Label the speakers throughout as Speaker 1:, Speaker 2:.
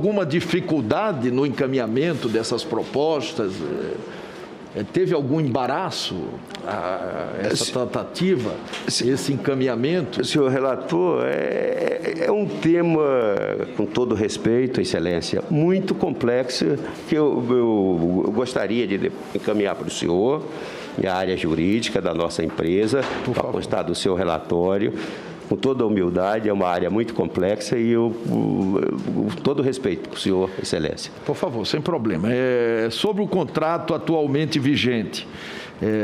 Speaker 1: alguma dificuldade no encaminhamento dessas propostas? Teve algum embaraço essa tratativa, esse encaminhamento?
Speaker 2: Senhor relator, é um tema, com todo respeito, Excelência, muito complexo, que eu gostaria de encaminhar para o senhor, e a área jurídica da nossa empresa, para constar do seu relatório. Com toda a humildade, é uma área muito complexa e eu todo respeito para o senhor, Excelência.
Speaker 1: Por favor, sem problema. Sobre o contrato atualmente vigente,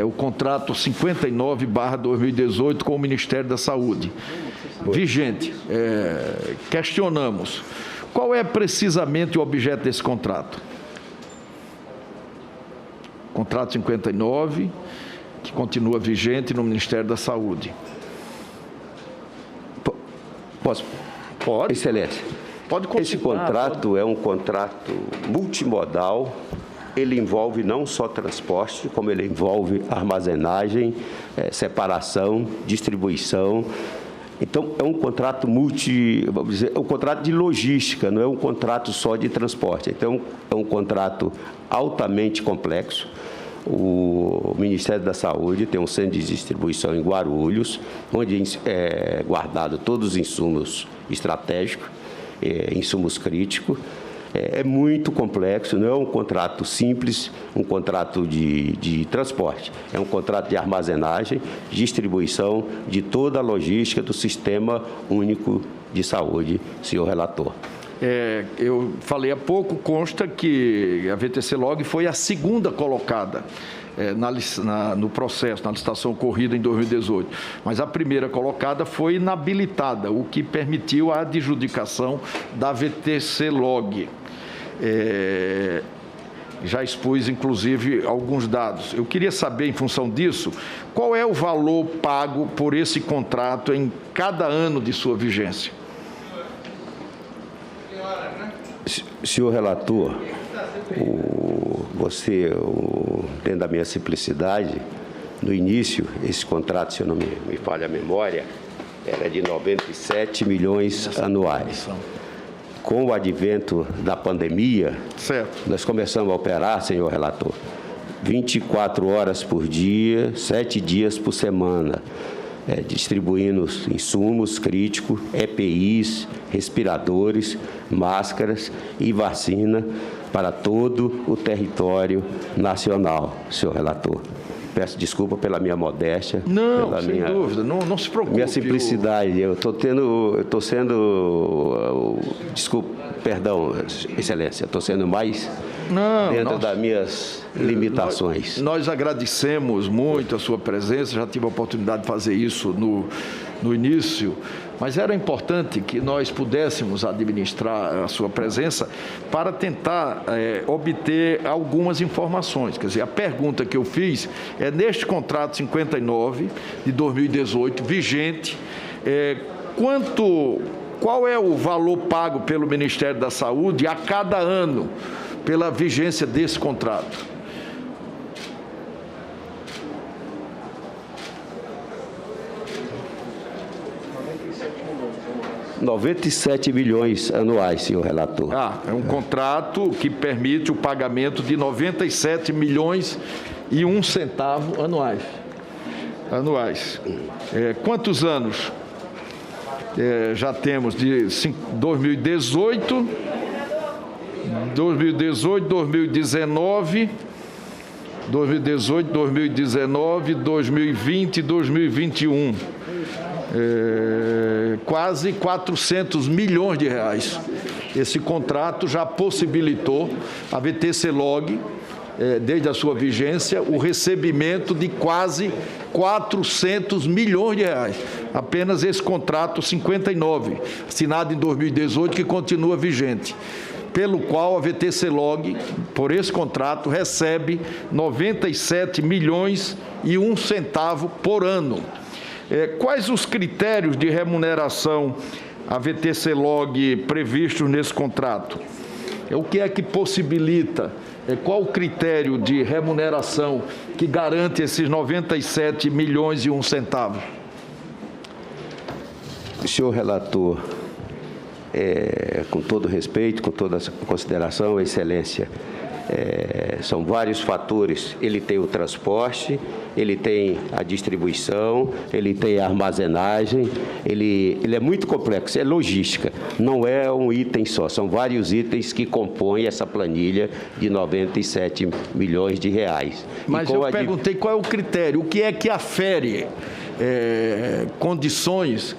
Speaker 1: o contrato 59/2018 com o Ministério da Saúde. Vigente, questionamos, qual é precisamente o objeto desse contrato? Contrato 59, que continua vigente no Ministério da Saúde.
Speaker 2: Posso?
Speaker 1: Pode.
Speaker 2: Excelência.
Speaker 1: Pode continuar.
Speaker 2: Esse contrato é um contrato multimodal. Ele envolve não só transporte, como ele envolve armazenagem, separação, distribuição. Então, é um contrato vamos dizer, é um contrato de logística, não é um contrato só de transporte. Então, é um contrato altamente complexo. O Ministério da Saúde tem um centro de distribuição em Guarulhos, onde é guardado todos os insumos estratégicos, insumos críticos. É muito complexo, não é um contrato simples, um contrato de transporte. É um contrato de armazenagem, distribuição de toda a logística do Sistema Único de Saúde, senhor relator.
Speaker 1: Eu falei há pouco, consta que a VTC Log foi a segunda colocada no processo, na licitação ocorrida em 2018. Mas a primeira colocada foi inabilitada, o que permitiu a adjudicação da VTC Log. Já expus, inclusive, alguns dados. Eu queria saber, em função disso, qual é o valor pago por esse contrato em cada ano de sua vigência?
Speaker 2: Senhor relator, dentro da minha simplicidade, no início, esse contrato, se eu não me falha a memória, era de 97 milhões anuais. Com o advento da pandemia, nós começamos a operar, senhor relator, 24 horas por dia, 7 dias por semana, distribuindo insumos críticos, EPIs, respiradores, máscaras e vacina para todo o território nacional, senhor relator. Peço desculpa pela minha modéstia.
Speaker 1: Não, sem dúvida, não se preocupe.
Speaker 2: Minha simplicidade, eu estou sendo, desculpa, perdão, Excelência, estou sendo mais dentro das minhas limitações.
Speaker 1: Nós agradecemos muito a sua presença, já tive a oportunidade de fazer isso no início, mas era importante que nós pudéssemos administrar a sua presença para tentar obter algumas informações. Quer dizer, a pergunta que eu fiz é neste contrato 59 de 2018, vigente, qual é o valor pago pelo Ministério da Saúde a cada ano pela vigência desse contrato?
Speaker 2: R$ 97 milhões anuais, senhor relator.
Speaker 1: É um contrato que permite o pagamento de 97 milhões e 1 centavo anuais. Quantos anos já temos? De 2018, 2019, 2020 e 2021. Quase 400 milhões de reais. Esse contrato já possibilitou a VTC Log, desde a sua vigência, o recebimento de quase 400 milhões de reais. Apenas esse contrato 59, assinado em 2018, que continua vigente, pelo qual a VTC Log, por esse contrato, recebe 97 milhões e 1 centavo por ano. Quais os critérios de remuneração a VTC Log previstos nesse contrato? O que é que possibilita? Qual o critério de remuneração que garante esses 97 milhões e 1 centavo?
Speaker 2: Senhor relator, com todo respeito, com toda a consideração, Excelência, são vários fatores. Ele tem o transporte, ele tem a distribuição, ele tem a armazenagem, ele é muito complexo, é logística, não é um item só, são vários itens que compõem essa planilha de 97 milhões de reais.
Speaker 1: Mas eu perguntei qual é o critério, o que é que afere condições,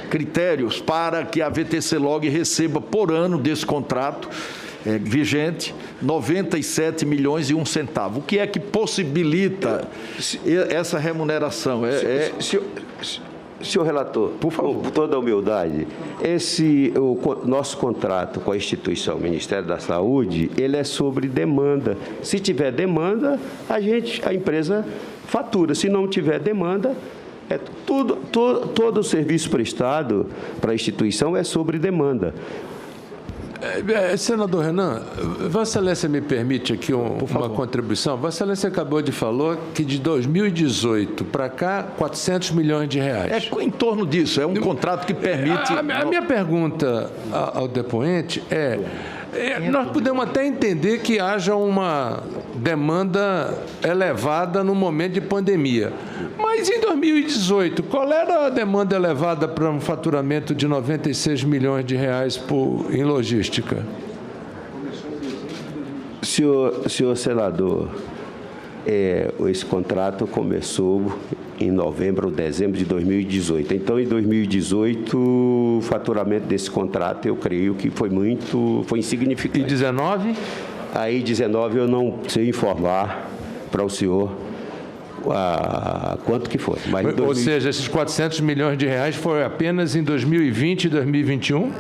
Speaker 1: critérios para que a VTC-Log receba por ano desse contrato vigente 97 milhões e 1 centavo. O que é que possibilita essa remuneração?
Speaker 2: Senhor relator, por favor, com toda a humildade, o nosso contrato com a instituição Ministério da Saúde, ele é sobre demanda. Se tiver demanda, a empresa fatura. Se não tiver demanda, todo o serviço prestado para a instituição é sobre demanda.
Speaker 3: Senador Renan, Vossa Excelência me permite aqui uma contribuição. Vossa Excelência acabou de falar que de 2018 para cá, 400 milhões de reais.
Speaker 1: Em torno disso, é um contrato que permite...
Speaker 3: A minha pergunta ao depoente nós podemos até entender que haja uma demanda elevada no momento de pandemia. Mas em 2018, qual era a demanda elevada para um faturamento de 96 milhões de reais em logística?
Speaker 2: Senhor senador, esse contrato começou em novembro ou dezembro de 2018. Então, em 2018, o faturamento desse contrato, eu creio que foi insignificante.
Speaker 3: E 19?
Speaker 2: Aí, 19, eu não sei informar para o senhor quanto que foi. Mas
Speaker 3: Ou seja, esses 400 milhões de reais foi apenas em 2020 e 2021?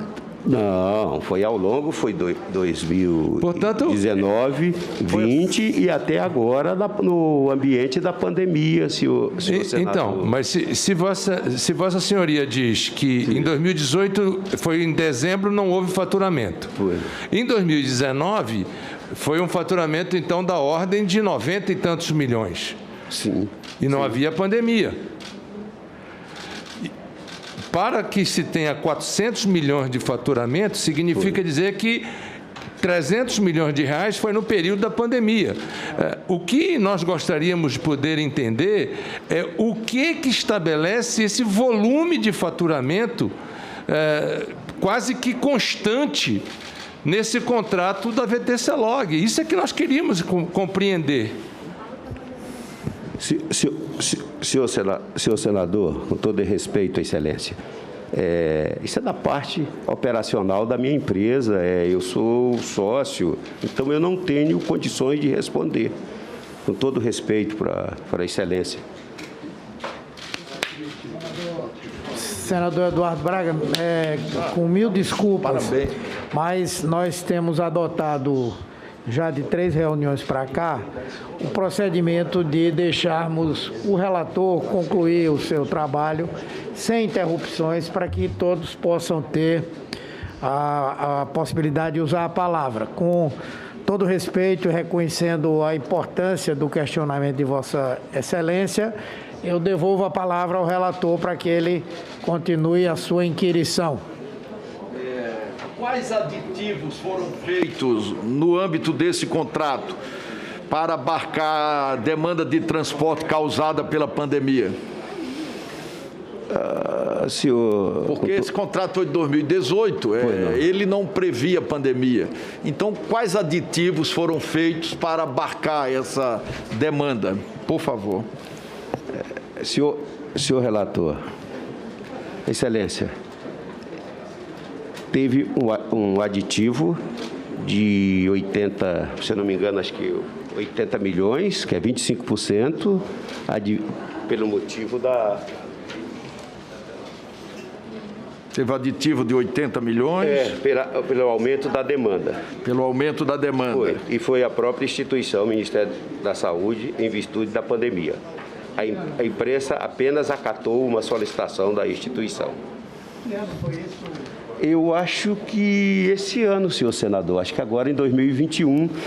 Speaker 2: Não, foi ao longo, foi 2019, portanto, 20, e até agora no ambiente da pandemia, senhor senador.
Speaker 3: Então, mas se Vossa Senhoria diz que em 2018, foi em dezembro, não houve faturamento.
Speaker 2: Foi.
Speaker 3: Em 2019, foi um faturamento, então, da ordem de 90 e tantos milhões.
Speaker 2: Sim.
Speaker 3: E não havia pandemia. Para que se tenha 400 milhões de faturamento, significa dizer que 300 milhões de reais foi no período da pandemia. O que nós gostaríamos de poder entender é o que estabelece esse volume de faturamento quase que constante nesse contrato da VTC-Log. Isso é que nós queríamos compreender.
Speaker 2: Senhor senador, com todo respeito, Excelência, isso é da parte operacional da minha empresa, eu sou sócio, então eu não tenho condições de responder, com todo respeito para a Excelência.
Speaker 4: Senador Eduardo Braga, com mil desculpas,
Speaker 1: parabéns,
Speaker 4: mas nós temos adotado já de 3 reuniões para cá, o procedimento de deixarmos o relator concluir o seu trabalho sem interrupções, para que todos possam ter a possibilidade de usar a palavra. Com todo respeito e reconhecendo a importância do questionamento de Vossa Excelência, eu devolvo a palavra ao relator para que ele continue a sua inquirição.
Speaker 1: Quais aditivos foram feitos no âmbito desse contrato para abarcar a demanda de transporte causada pela pandemia?
Speaker 2: Senhor...
Speaker 1: Porque esse contrato foi de 2018, ele não previa pandemia. Então, quais aditivos foram feitos para abarcar essa demanda? Por favor.
Speaker 2: Senhor relator, Excelência, teve um aditivo de 80, se eu não me engano, acho que 80 milhões, que é 25%, pelo motivo da...
Speaker 1: Teve aditivo de 80 milhões?
Speaker 2: Pelo aumento da demanda.
Speaker 1: Pelo aumento da demanda.
Speaker 2: Foi. E foi a própria instituição, o Ministério da Saúde, em virtude da pandemia. A imprensa apenas acatou uma solicitação da instituição. Eu acho que esse ano, senhor senador, acho que agora em 2021,